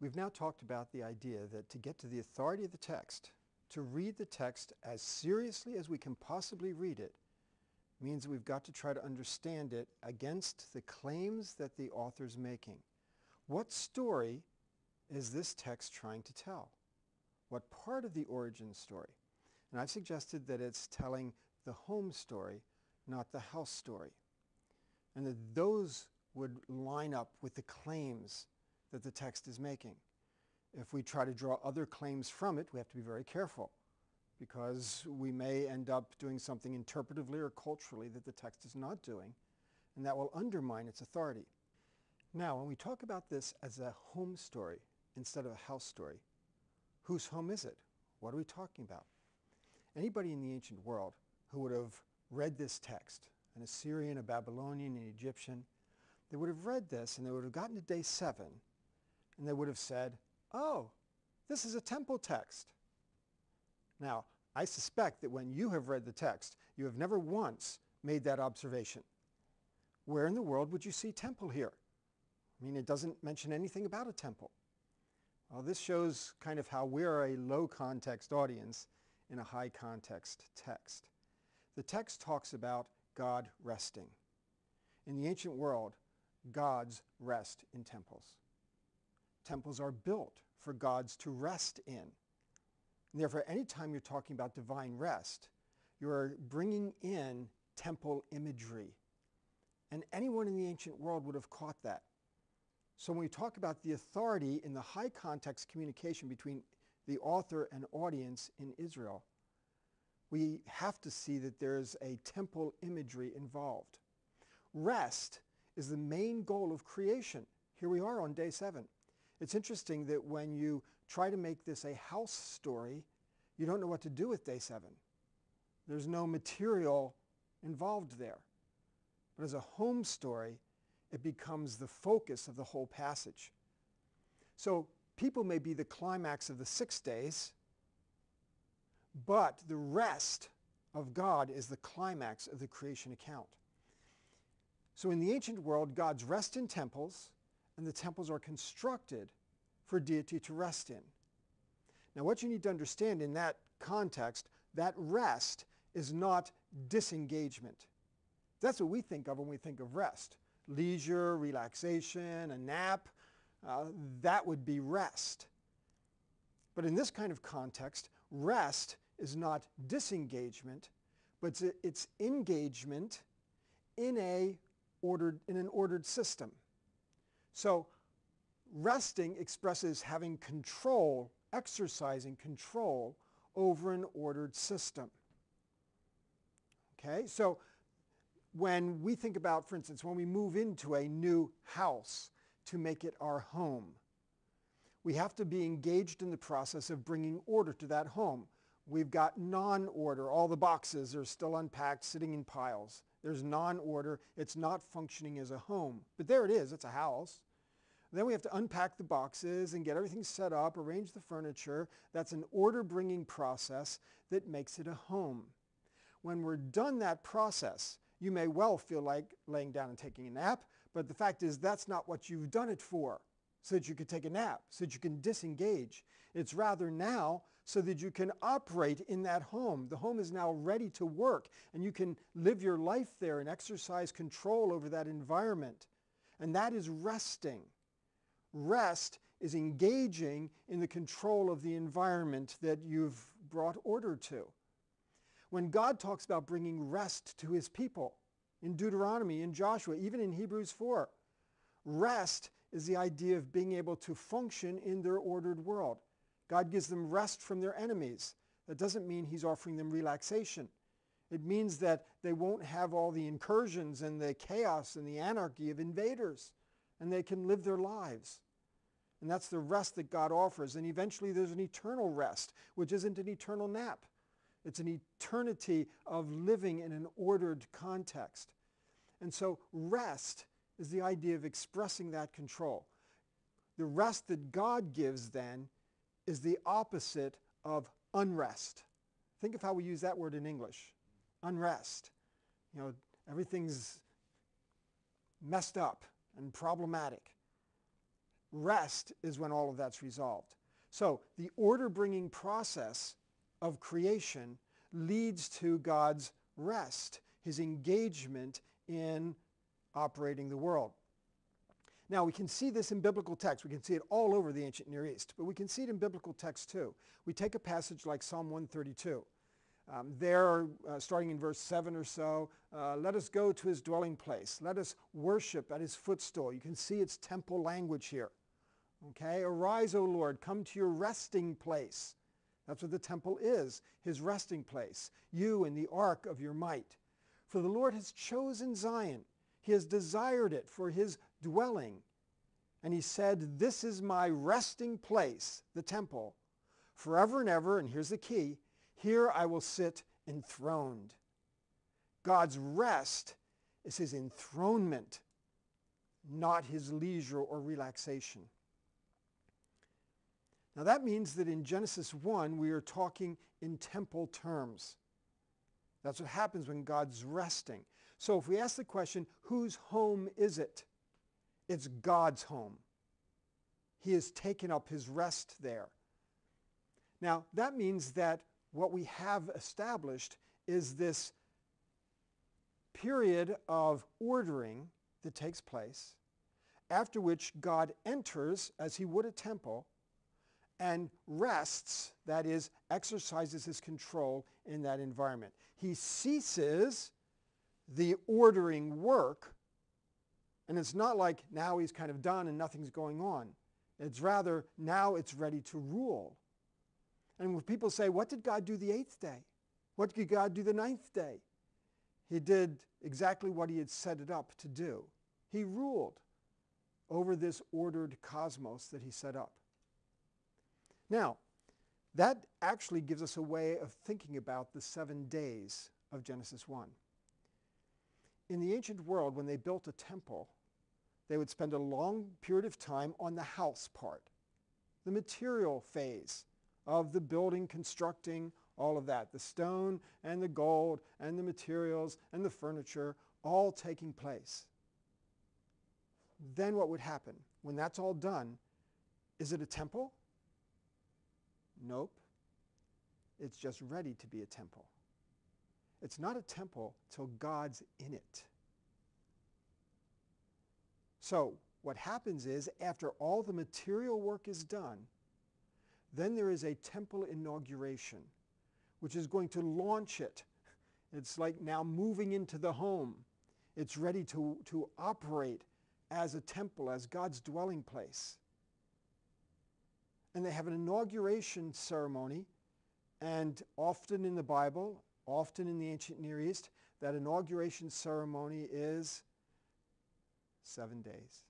We've now talked about the idea that to get to the authority of the text, to read the text as seriously as we can possibly read it, means we've got to try to understand it against the claims that the author's making. What story is this text trying to tell? What part of the origin story? And I've suggested that it's telling the home story, not the house story. And that those would line up with the claims that the text is making. If we try to draw other claims from it, we have to be very careful, because we may end up doing something interpretively or culturally that the text is not doing, and that will undermine its authority. Now, when we talk about this as a home story instead of a house story, whose home is it? What are we talking about? Anybody in the ancient world who would have read this text, an Assyrian, a Babylonian, an Egyptian, they would have read this and they would have gotten to day 7 and they would have said, oh, this is a temple text. Now, I suspect that when you have read the text, you have never once made that observation. Where in the world would you see temple here? I mean, it doesn't mention anything about a temple. Well, this shows kind of how we're a low context audience in a high context text. The text talks about God resting. In the ancient world, gods rest in temples. Temples are built for gods to rest in. And therefore, anytime you're talking about divine rest, you're bringing in temple imagery. And anyone in the ancient world would have caught that. So when we talk about the authority in the high context communication between the author and audience in Israel, we have to see that there's a temple imagery involved. Rest is the main goal of creation. Here we are on day 7. It's interesting that when you try to make this a house story, you don't know what to do with day 7. There's no material involved there. But as a home story, it becomes the focus of the whole passage. So people may be the climax of the 6 days, but the rest of God is the climax of the creation account. So in the ancient world, gods rest in temples, and the temples are constructed for deity to rest in. Now what you need to understand in that context, that rest is not disengagement. That's what we think of when we think of rest. Leisure, relaxation, a nap, that would be rest. But in this kind of context, rest is not disengagement, but it's engagement in an ordered system. So resting expresses having control, exercising control over an ordered system. Okay, so when we think about, for instance, when we move into a new house to make it our home, we have to be engaged in the process of bringing order to that home. We've got non-order. All the boxes are still unpacked, sitting in piles. There's non-order. It's not functioning as a home. But there it is. It's a house. Then we have to unpack the boxes and get everything set up, arrange the furniture. That's an order-bringing process that makes it a home. When we're done that process, you may well feel like laying down and taking a nap, but the fact is that's not what you've done it for, so that you could take a nap, so that you can disengage. It's rather now so that you can operate in that home. The home is now ready to work, and you can live your life there and exercise control over that environment. And that is resting. Rest is engaging in the control of the environment that you've brought order to. When God talks about bringing rest to his people, in Deuteronomy, in Joshua, even in Hebrews 4, rest is the idea of being able to function in their ordered world. God gives them rest from their enemies. That doesn't mean he's offering them relaxation. It means that they won't have all the incursions and the chaos and the anarchy of invaders, and they can live their lives. And that's the rest that God offers. And eventually there's an eternal rest, which isn't an eternal nap. It's an eternity of living in an ordered context. And so rest is the idea of expressing that control. The rest that God gives then is the opposite of unrest. Think of how we use that word in English. Unrest. You know, everything's messed up and problematic. rest is when all of that's resolved. So the order-bringing process of creation leads to God's rest, his engagement in operating the world. Now, we can see this in biblical text. We can see it all over the ancient Near East, but we can see it in biblical text too. We take a passage like Psalm 132. Starting in verse 7 or so, let us go to his dwelling place. Let us worship at his footstool. You can see it's temple language here. Okay, arise, O Lord, come to your resting place. That's what the temple is, his resting place. You in the ark of your might. For the Lord has chosen Zion. He has desired it for his dwelling. And he said, this is my resting place, the temple, forever and ever. And here's the key. Here I will sit enthroned. God's rest is his enthronement, not his leisure or relaxation. Now that means that in Genesis 1, we are talking in temple terms. That's what happens when God's resting. So if we ask the question, whose home is it? It's God's home. He has taken up his rest there. Now that means that what we have established is this period of ordering that takes place, after which God enters as he would a temple and rests, that is, exercises his control in that environment. He ceases the ordering work, and it's not like now he's kind of done and nothing's going on. It's rather now it's ready to rule. And when people say, what did God do the 8th day? What did God do the 9th day? He did exactly what he had set it up to do. He ruled over this ordered cosmos that he set up. Now, that actually gives us a way of thinking about the 7 days of Genesis 1. In the ancient world, when they built a temple, they would spend a long period of time on the house part, the material phase of the building, constructing, all of that, the stone and the gold and the materials and the furniture all taking place. Then what would happen? When that's all done, is it a temple? Nope. It's just ready to be a temple. It's not a temple till God's in it. So what happens is, after all the material work is done, then there is a temple inauguration, which is going to launch it. It's like now moving into the home. It's ready to operate as a temple, as God's dwelling place. And they have an inauguration ceremony, and often in the Bible, often in the ancient Near East, that inauguration ceremony is 7 days.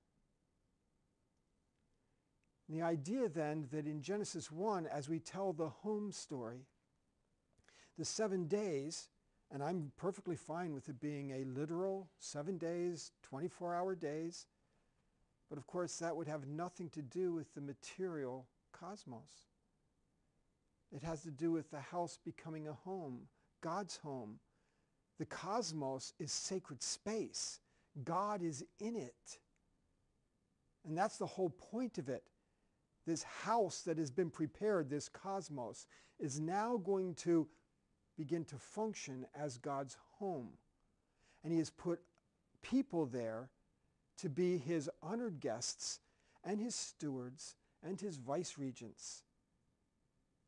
And the idea then that in Genesis 1, as we tell the home story, the 7 days, and I'm perfectly fine with it being a literal 7 days, 24-hour days, but of course that would have nothing to do with the material cosmos. It has to do with the house becoming a home, God's home. The cosmos is sacred space. God is in it. And that's the whole point of it. This house that has been prepared, this cosmos, is now going to begin to function as God's home. And he has put people there to be his honored guests and his stewards and his vice-regents,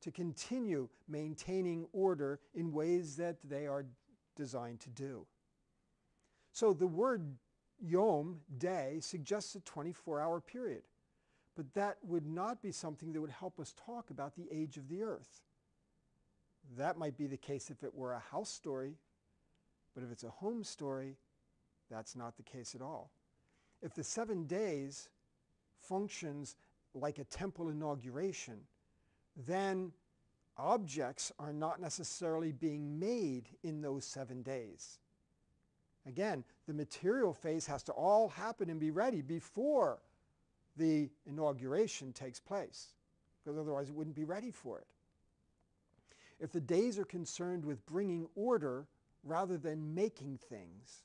to continue maintaining order in ways that they are designed to do. So the word yom, day, suggests a 24-hour period. But that would not be something that would help us talk about the age of the earth. That might be the case if it were a house story, but if it's a home story, that's not the case at all. If the 7 days functions like a temple inauguration, then objects are not necessarily being made in those 7 days. Again, the material phase has to all happen and be ready before the inauguration takes place, because otherwise it wouldn't be ready for it. If the days are concerned with bringing order rather than making things,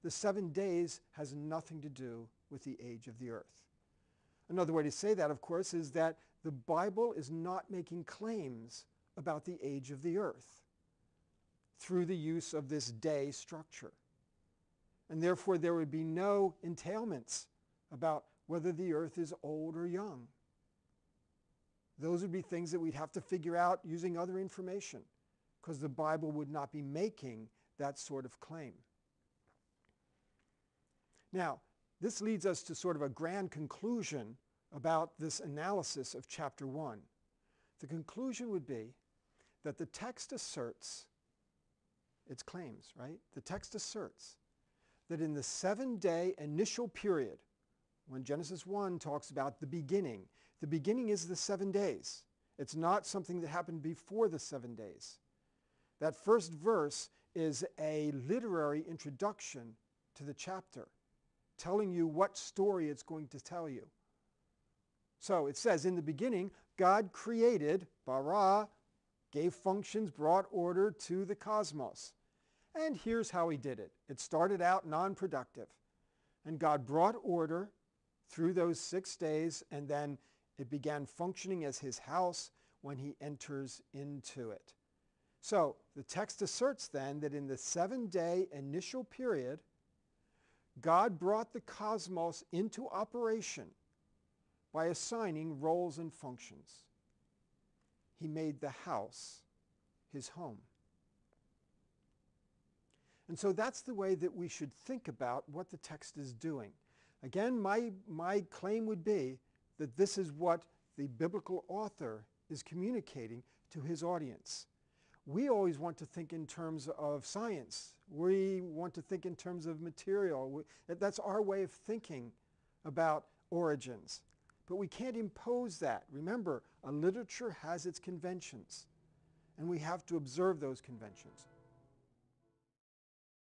the 7 days has nothing to do with the age of the earth. Another way to say that, of course, is that the Bible is not making claims about the age of the earth through the use of this day structure. And therefore there would be no entailments about whether the earth is old or young. Those would be things that we'd have to figure out using other information, because the Bible would not be making that sort of claim. Now, this leads us to sort of a grand conclusion about this analysis of chapter 1. The conclusion would be that the text asserts its claims, right? The text asserts that in the 7-day initial period, when Genesis 1 talks about the beginning is the 7 days. It's not something that happened before the 7 days. That first verse is a literary introduction to the chapter, telling you what story it's going to tell you. So it says, in the beginning, God created, bara, gave functions, brought order to the cosmos. And here's how he did it. It started out non-productive. And God brought order through those 6 days, and then it began functioning as his house when he enters into it. So the text asserts then that in the 7-day initial period, God brought the cosmos into operation by assigning roles and functions. He made the house his home. And so that's the way that we should think about what the text is doing. Again, my claim would be that this is what the biblical author is communicating to his audience. We always want to think in terms of science. We want to think in terms of material. That's our way of thinking about origins. But we can't impose that. Remember, a literature has its conventions, and we have to observe those conventions.